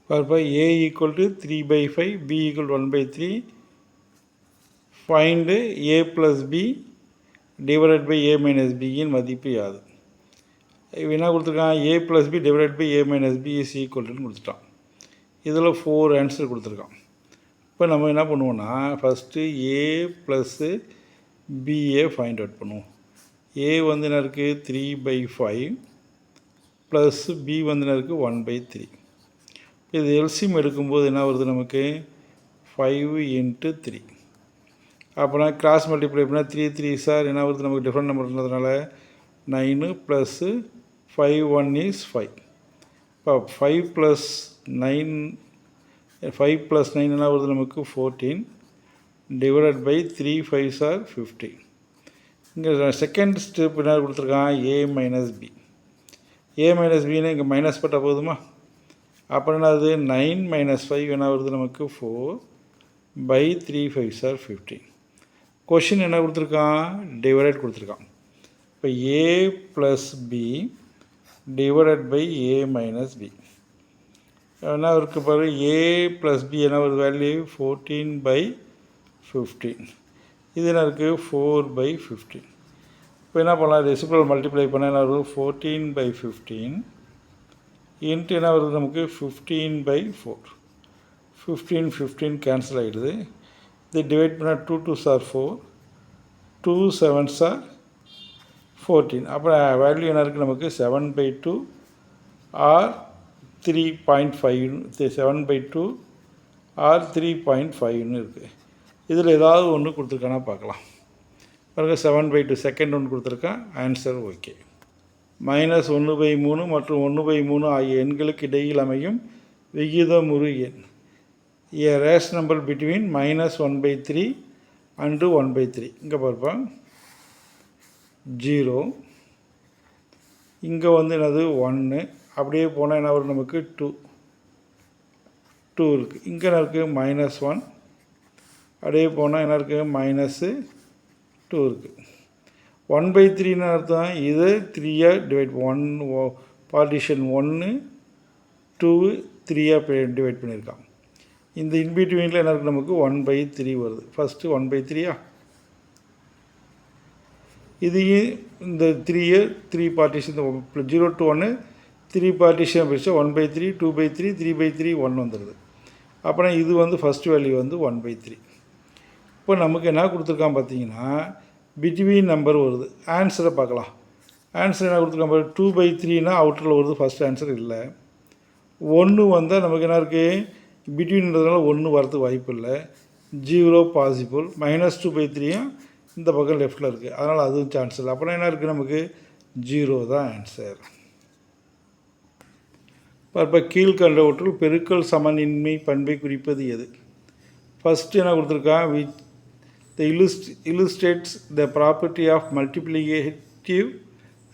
பாருப்பா a equal to 3/5, b equal to 1/3. Find a plus b divided by a minus b இன் மதிப்பு யாது? என்ன கொடுத்துருக்கான்? a plus b divided by a minus b is equal to கொடுத்துட்டான். இதில் 4 answer கொடுத்துருக்கான். இப்போ நம்ம என்ன பண்ணுவோம்னா first a plus b find out பண்ணுவோம். a வந்து என்ன இருக்குது? 3/5 ப்ளஸ் b வந்து என்ன இருக்குது? 1/3. இது எல்சிஎம் எடுக்கும்போது என்ன வருது நமக்கு? 5 × 3. அப்போனா கிராஸ் மல்டிப்ளை பண்ணால் 3 3 சார் என்ன வருது நமக்கு? டிஃப்ரெண்ட் நம்பர்ன்றதுனால 9 ப்ளஸ்ஸு 5 1 is 5. இப்போ 5 + 9 5 + 9 என்ன வருது நமக்கு? 14 டிவைடட் பை 3 5s are 15. இங்கே செகண்ட் ஸ்டெப் என்ன கொடுத்துருக்கான்? a minus b. a minus பின்னா இங்கே மைனஸ் போட்டால் போதுமா? அப்புறம் என்னது? 9 - 5 என்ன வருது நமக்கு? 4/3 5s are 15. கொஷின் என்ன கொடுத்துருக்கான்? டிவைடட் கொடுத்துருக்கான். இப்போ a plus b divided by a minus b என்ன இருக்குது பாரு? a ப்ளஸ் பி என்ன வருது வேல்யூ? 14/15. இது என்ன இருக்குது? 4/15. இப்போ என்ன பண்ணலாம்? ரெசிப்ரோக்கல் மல்டிப்ளை பண்ணால் என்ன வருது? 14/15 இன்ட்டு என்ன வருது நமக்கு? 15/4. 15 15 கேன்சல் ஆகிடுது. இது டிவைட் பண்ணால் 2 2s are 4, 2 7s are 14. அப்புறம் வேல்யூ என்ன இருக்குது நமக்கு? 7/2 ஆர் 3.5. 7/2 ஆர் 3.5ன்னு இருக்குது. இதில் ஏதாவது ஒன்று கொடுத்துருக்கானா பார்க்கலாம். பாருங்கள், 7/2 செகண்ட் ஒன்று கொடுத்துருக்கான். Answer okay. -1/3 மற்றும் 1/3 ஆகிய எண்களுக்கு இடையில் அமையும் விகிதமுறு எண். A rational number between -1/3 and 1/3. இங்கே பார்ப்போம் 0. இங்கே வந்து என்னது? 1. அப்படியே போனால் என்ன வரும் நமக்கு? 2 இருக்குது. இங்கே என்ன இருக்குது? -1. அப்படியே போனால் என்ன இருக்குது? -2 இருக்குது. 1/3ன்னு அர்த்தம் இது 3 டிவைட் 1 பார்ட்டிஷன் 1 2 3 டிவைட் பண்ணியிருக்கான். இந்த இன்பிட்வீனில் என்ன இருக்குது நமக்கு? 1/3 வருது. ஃபஸ்ட்டு 1/3 இதையும் இந்த 3 பார்ட்டிஷன் 0 to 1 3 பார்ட்டிஷன் பிரிச்சா 1/3 2/3 3/3 1 வந்துடுது. அப்புறம் இது வந்து ஃபஸ்ட் வேல்யூ வந்து 1/3. இப்போ நமக்கு என்ன கொடுத்துருக்கான் பார்த்தீங்கன்னா பிட்வீன் நம்பர் வருது. ஆன்சரை பார்க்கலாம். ஆன்சர் என்ன கொடுத்துருக்கான் பாரு? 2/3னா அவுட்டரில் வருது. ஃபஸ்ட் ஆன்சர் இல்லை. 1 வந்தால் நமக்கு என்ன இருக்குது? பிட்வீன்றதுனால 1 வரதுக்கு வாய்ப்பு இல்லை. 0 பாசிபிள். -2/3யும் இந்த பக்கம் லெஃப்டில் இருக்குது. அதனால் அதுவும் சான்ஸ் இல்லை. அப்புறம் என்ன இருக்குது நமக்கு? 0 தான் ஆன்சர். இப்போ கீழ்கண்டவற்றுள் பெருக்கல் சமனின்மை பண்பை குறிப்பது எது? ஃபஸ்ட்டு என்ன கொடுத்துருக்கான்? The illustrates the property of multiplicative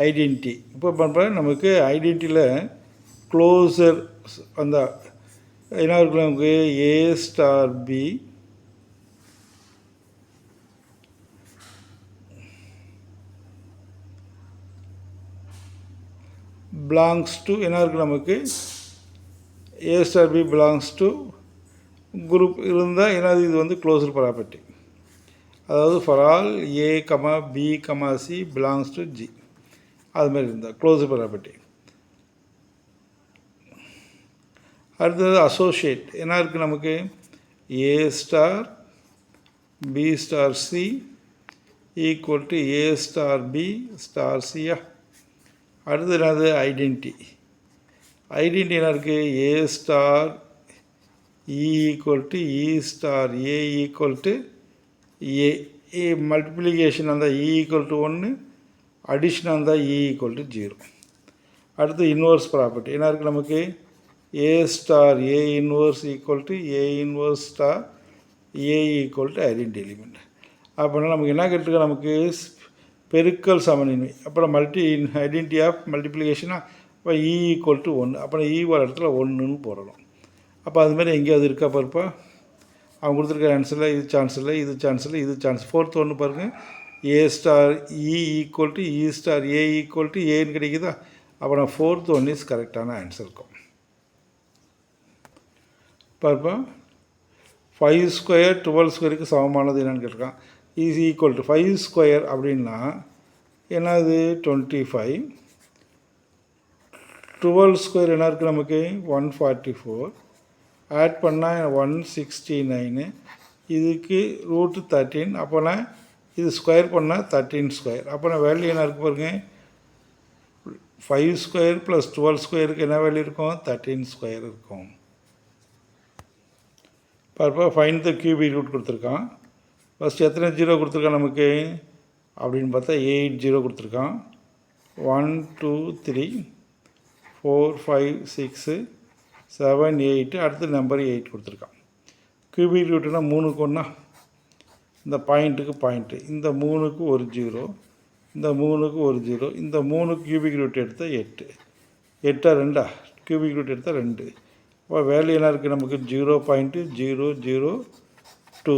identity. இப்போ பண்ணுற நமக்கு ஐடென்டிட்டியில் க்ளோசர் அந்த என்ன இருக்குது நமக்கு? a star b belongs to என்ன இருக்குது நமக்கு? a star b belongs to group இருந்தால் என்னது? இது வந்து க்ளோசர் ப்ராப்பர்ட்டி. அதாவது for all a, b, c belongs to g அது மாதிரி இருந்தால் க்ளோசர் ப்ராப்பர்ட்டி. அடுத்தது அசோசியேட் என்ன இருக்குது நமக்கு? a star b star c equal to a star b star c. அடுத்தது என்னது? ஐடென்டி. ஐடென்டி என்ன இருக்குது? a star e equal to e star a equal to a multiplication இருந்தால் e ஈக்குவல் டு 1, அடிஷனாக இருந்தால் e ஈக்குவல் டு 0. அடுத்து inverse property என்ன இருக்குது நமக்கு? a star a inverse equal to a inverse star a equal to identity element. அப்படின்னா நமக்கு என்ன கேட்டிருக்க? நமக்கு பெருக்கல் சமநிலை. அப்புறம் ஐடென்டி ஆஃப் மல்டிப்ளிகேஷனாக இப்போ e ஈக்குவல் டு 1. அப்புறம் e வர இடத்துல 1ன்னு போடணும். அப்போ அதுமாதிரி எங்கேயாவது இருக்கா பாருப்பா? அவங்க கொடுத்துருக்க ஆன்சரில் இது சான்ஸ் இல்லை, இது சான்ஸ் இல்லை, இது சான்ஸ். ஃபோர்த் ஒன்று பாருங்கள். a star e equal to e star a equal to ஏன்னு கிடைக்குதா? அப்புறம் ஃபோர்த் ஒன் இஸ் கரெக்டான ஆன்சர் இருக்கும். பாருப்பா 5 ஸ்கொயர் 12 ஸ்கொயருக்கு சமமானது என்னென்னு கேட்டிருக்கான். இஸ் ஈக்குவல் டு 5 ஸ்கொயர் அப்படின்னா என்னது 25. 12 ஸ்கொயர் என்ன இருக்குது நமக்கு 144. ஆட் பண்ணால் 169. இதுக்கு ரூட்டு 13. அப்போனா இது ஸ்கொயர் பண்ணால் 13 ஸ்கொயர். அப்போனா வேல்யூ என்ன இருக்குது பாருங்க, 5 ஸ்கொயர் ப்ளஸ் 12 ஸ்கொயருக்கு என்ன வேல்யூ இருக்கும், 13 ஸ்கொயர் இருக்கும். பாருப்பா ஃபைண்ட் த கியூபிக் ரூட் கொடுத்துருக்கான். ஃபஸ்ட் எத்தனை ஜீரோ கொடுத்துருக்கான் நமக்கு அப்படின்னு பார்த்தா 8 ஜீரோ கொடுத்துருக்கான். 1 2 3 4 5 6 7 8 அடுத்து நம்பர் 8 கொடுத்துருக்கான். கியூபிக் ரூட்டுனா 3க்கு ஒன்றா, இந்த பாயிண்ட்டுக்கு பாயிண்ட்டு, இந்த 3க்கு ஒரு ஜீரோ, இந்த 3க்கு ஒரு ஜீரோ, இந்த 3 கியூபிக் ரூட் எடுத்தால் 8. 8 2 கியூபிக் ரூட் எடுத்தால் 2. அப்போ வேல்யூ என்ன இருக்குது நமக்கு 0.002.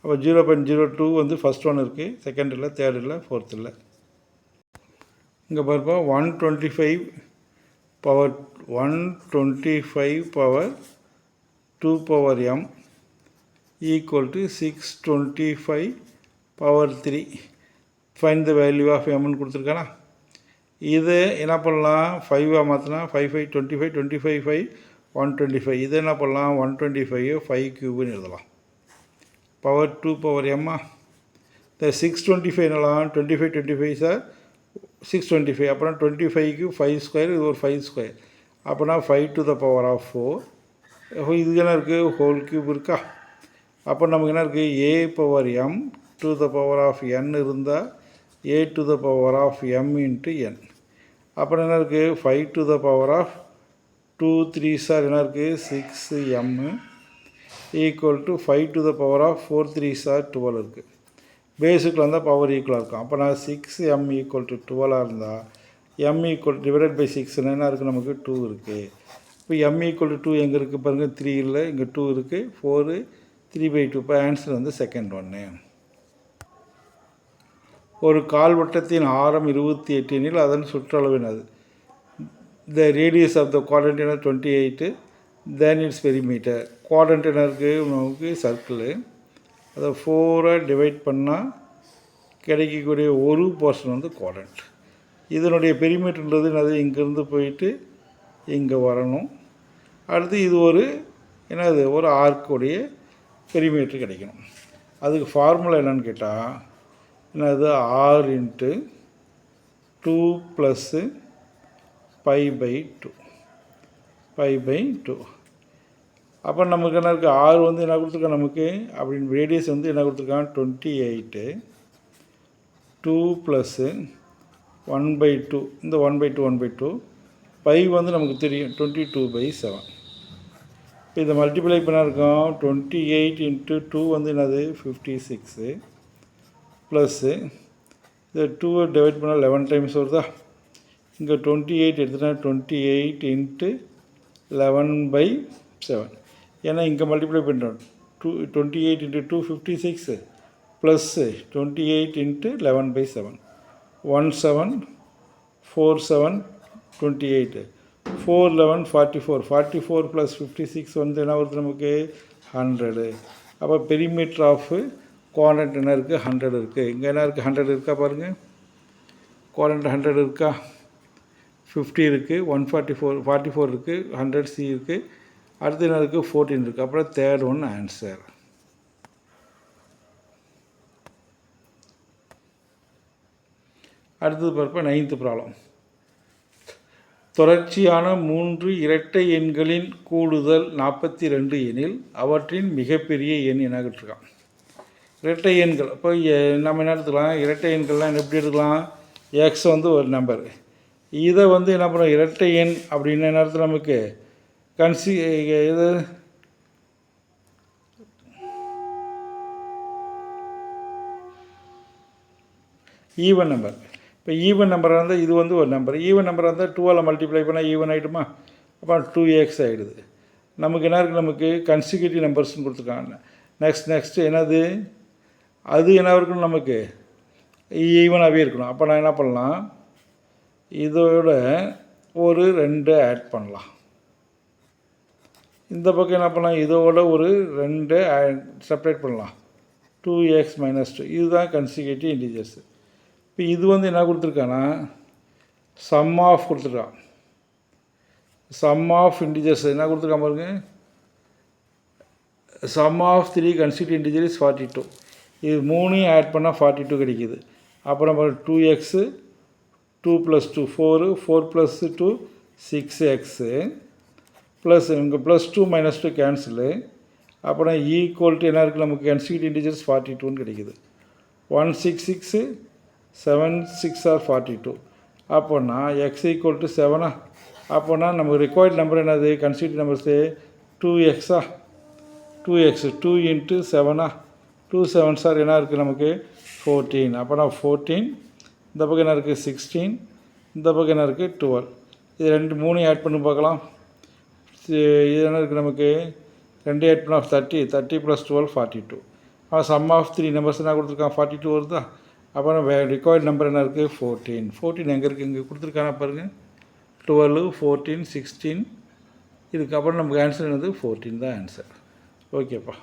அப்போ 0.02 வந்து ஃபஸ்ட் ஒன் இருக்குது, செகண்ட் இல்லை, தேர்ட் இல்லை, ஃபோர்த் இல்லை. இங்கே பாருப்பா 125 power 2 power m equal to 625 power 3. Find the value of எம்னு கொடுத்துருக்கானா. இது என்ன பண்ணலாம், 5ஆக மாற்றினா 5 5 25 25 5 125. இது என்ன பண்ணலாம் 125 5 கியூப்னு எழுதலாம். பவர் 2 பவர் எம்மா. இந்த 625 என்னலாம் 25 25 சார் 625. அப்புறம் 25க்கு 5 ஸ்கொயர், இது ஒரு 5 ஸ்கொயர். அப்போனா 5 டு த பவர் ஆஃப் 4. இதுக்கு என்ன இருக்குது, ஹோல் கியூப் இருக்கா. அப்போ நமக்கு என்ன இருக்குது, a power m to the power of n இருந்தால் a to the power of m into n. அப்புறம் என்ன இருக்குது 5 to the power of 2 3 sir என்ன இருக்குது 6m equal to 5 to the power of 4 3 sir 12 இருக்குது. பேஸுக்கில் இருந்தால் பவர் ஈக்குவலாக இருக்கும். அப்போ நான் 6m ஈக்குவல் டு 12 இருந்தால் m ஈக்குவல் டிவைடட் பை 6 என்ன இருக்குது நமக்கு 2 இருக்குது. இப்போ m ஈக்குவல் டு 2 எங்கே இருக்குது பாருங்கள், 3 இல்லை, இங்கே 2 இருக்குது, 4 3/2. இப்போ ஆன்சர் வந்து செகண்ட் ஒன்று. ஒரு கால்வட்டத்தின் ஆரம் 28 எனில் அதன் சுற்றளவு என்னது. The radius of the quadrant என்ன 28, தென் இட்ஸ் பெரிமீட்டர். குவாட்ரண்ட் என்ன இருக்குது நமக்கு சர்க்கிள். அதை 4 டிவைட் பண்ணால் கிடைக்கக்கூடிய ஒரு போர்ஷன் வந்து குவாட்ரண்ட். இதனுடைய பெரிமீட்டர்ன்றது என்னது, இங்கேருந்து போயிட்டு இங்கே வரணும். அடுத்து இது ஒரு என்னது ஒரு ஆர்க்குடைய பெரிமீட்டர் கிடைக்கணும். அதுக்கு ஃபார்முலா என்னன்னு கேட்டால் என்னது r இன்ட்டு 2 ப்ளஸ்ஸு π/2. அப்போ நமக்கு என்ன இருக்குது, r வந்து என்ன கொடுத்துருக்கான் நமக்கு அப்படின்னு, ரேடியஸ் வந்து என்ன கொடுத்துருக்கான் 28. 2 ப்ளஸ்ஸு 1/2, இந்த 1/2 பை வந்து நமக்கு தெரியும் 22/7. இப்போ இதை மல்டிப்ளை பண்ண இருக்கோம் 28 இன்ட்டு 2 வந்து என்னது 56 ப்ளஸ்ஸு இதை 2 டிவைட் பண்ணால் 11 டைம்ஸ் வருதா. இங்கே 28 எடுத்துட்டா 28 இன்ட்டு 11/7. ஏன்னா இங்கே மல்டிப்ளை பண்ணுறோம் 28 இன்ட்டு 2 56 ப்ளஸ்ஸு 28 இன்ட்டு 11/7 17 4 7 28 4 11 44 44 ப்ளஸ் 56 வந்து என்ன வருது நமக்கு 100. அப்போ பெரிமீட்டர் ஆஃப் குவாட்ரண்ட் என்ன இருக்குது 100 இருக்குது. இங்கே என்ன இருக்குது 100 இருக்கா பாருங்கள், குவாட்ரண்ட் 100 இருக்கா, 50 இருக்குது, 144 44 இருக்குது, 100 C இருக்குது, அடுத்து என்ன இருக்குது 14 இருக்குது. அப்புறம் தேர்ட் ஒன் ஆன்சர். அடுத்தது பார்ப்போம் 9th ப்ராப்ளம். தொடர்ச்சியான 3 இரட்டை எண்களின் கூடுதல் 42 எனில் அவற்றின் மிகப்பெரிய எண் என்ன கேட்டிருக்கான். இரட்டை எண்கள் அப்போ நம்ம என்ன எடுத்துக்கலாம், இரட்டை எண்கள்லாம் எப்படி எடுக்கலாம், எக்ஸ் வந்து ஒரு நம்பர், இதை வந்து என்ன பண்ணுறோம் இரட்டை எண் அப்படின்னு என்ன அர்த்தம் நமக்கு இது ஈவன் நம்பர். இப்போ ஈவன் நம்பராக இருந்தால் இது வந்து ஒரு நம்பர், ஈவன் நம்பராக இருந்தால் 2ஆல் மல்டிப்ளை பண்ணால் ஈவன் ஆகிடுமா, அப்போ 2x ஆகிடுது. நமக்கு என்ன இருக்குது, நமக்கு கன்சிக்யூட்டிவ் நம்பர்ஸ்னு கொடுத்துருக்காங்க. நெக்ஸ்ட் என்னது, அது என்ன இருக்கணும் நமக்கு ஈவனாகவே இருக்கணும். அப்போ நான் என்ன பண்ணலாம், இதோட ஒரு 2 ஆட் பண்ணலாம். இந்த பக்கம் என்ன பண்ணலாம், இதோட ஒரு 2 செப்பரேட் பண்ணலாம். 2x - 2 இதுதான் கன்சிக்யூட்டிவ் இன்டிஜர்ஸ். இப்போ இது வந்து என்ன கொடுத்துருக்கான்னா சம் ஆஃப் கொடுத்துருக்கான். சம் ஆஃப் இன்டிஜர்ஸ் என்ன கொடுத்துருக்கான் பாருங்க. Sum of 3 consecutive integer is 42. இது 3 ஆட் பண்ணால் 42 கிடைக்கிது. அப்புறம் 2x 2 + 2 4 4 + 2 6x ப்ளஸ் இங்கே +2 - 2 கேன்சலு. அப்புறம் ஈக்குவல் டு என்ன இருக்குது நமக்கு கன்சிக்யூட்டிவ் இன்டிஜர்ஸ் 42ன்னு கிடைக்கிது. 166 7 6 are 42. அப்போனா x = 7. அப்போனா நமக்கு ரிக்வயர்ட் நம்பர் என்னது consecutive numbers 2x 2x 2 × 7 2 7s are என்ன இருக்குது நமக்கு 14. அப்போனா 14. இந்த பக்கம் என்ன இருக்குது 16. இந்த பக்கம் என்ன இருக்குது 12. இது 2 3 ஆட் பண்ணி பார்க்கலாம். இது என்ன இருக்குது நமக்கு 2 ஆட் பண்ணால் 30 30 + 12 42. அவன் சம் ஆஃப் 3 நம்பர்ஸ் என்ன கொடுத்துருக்கான் 42 வருதா. அப்புறம் ரிக்வயர்ட் நம்பர் என்ன இருக்குது 14. 14 எங்கே இருக்குது இங்கே கொடுத்துருக்கானா பாருங்கள் 12 14 16 இதுக்கு அப்புறம் நமக்கு ஆன்சர் என்னது 14 தான் ஆன்சர். ஓகேப்பா.